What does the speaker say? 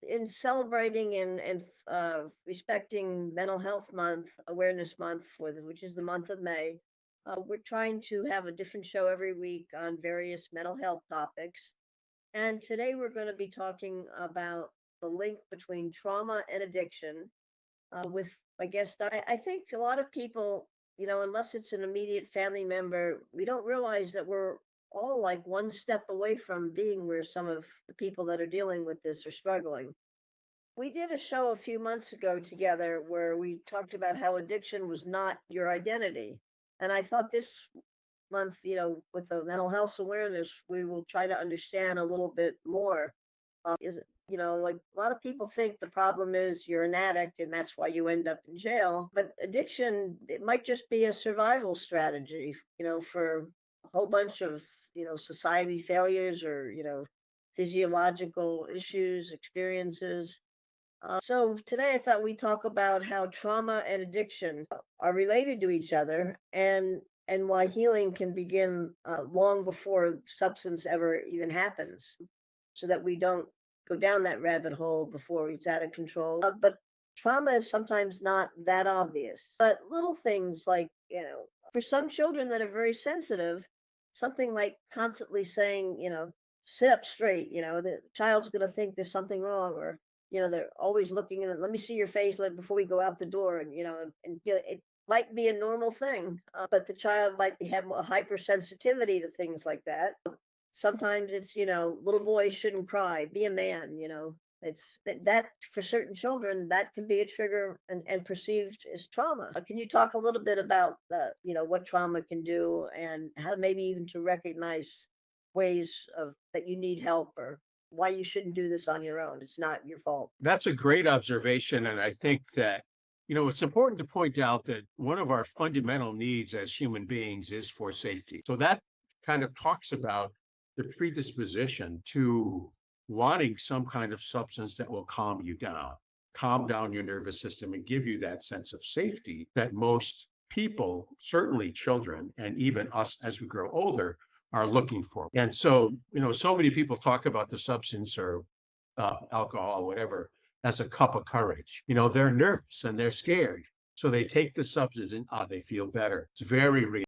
In celebrating and respecting Mental Health Month, Awareness Month, which is the month of May, we're trying to have a different show every week on various mental health topics. And today we're going to be talking about the link between trauma and addiction. With my guest, I think a lot of people, unless it's an immediate family member, we don't realize that we're all like one step away from being where some of the people that are dealing with this are struggling. We did a show a few months ago together where we talked about how addiction was not your identity. And I thought this month, with the mental health awareness, we will try to understand a little bit more. Is it, like a lot of people think the problem is you're an addict and that's why you end up in jail. But addiction, it might just be a survival strategy, for a whole bunch of, society failures or, physiological issues, experiences. So today I thought we'd talk about how trauma and addiction are related to each other and why healing can begin long before substance ever even happens, so that we don't go down that rabbit hole before it's out of control. But trauma is sometimes not that obvious. But little things like, for some children that are very sensitive, something like constantly saying, sit up straight, the child's going to think there's something wrong, or they're always looking at, let me see your face like before we go out the door, and it might be a normal thing, but the child might have a hypersensitivity to things like that. Sometimes it's, little boys shouldn't cry, be a man, it's that for certain children that can be a trigger and perceived as trauma. Can you talk a little bit about what trauma can do and how maybe even to recognize ways of that you need help, or why you shouldn't do this on your own? It's not your fault. That's a great observation. And I think that, it's important to point out that one of our fundamental needs as human beings is for safety. So that kind of talks about the predisposition to wanting some kind of substance that will calm down your nervous system and give you that sense of safety that most people, certainly children, and even us as we grow older, are looking for. And so, so many people talk about the substance or alcohol, whatever, as a cup of courage. They're nervous and they're scared. So they take the substance and they feel better. It's very real.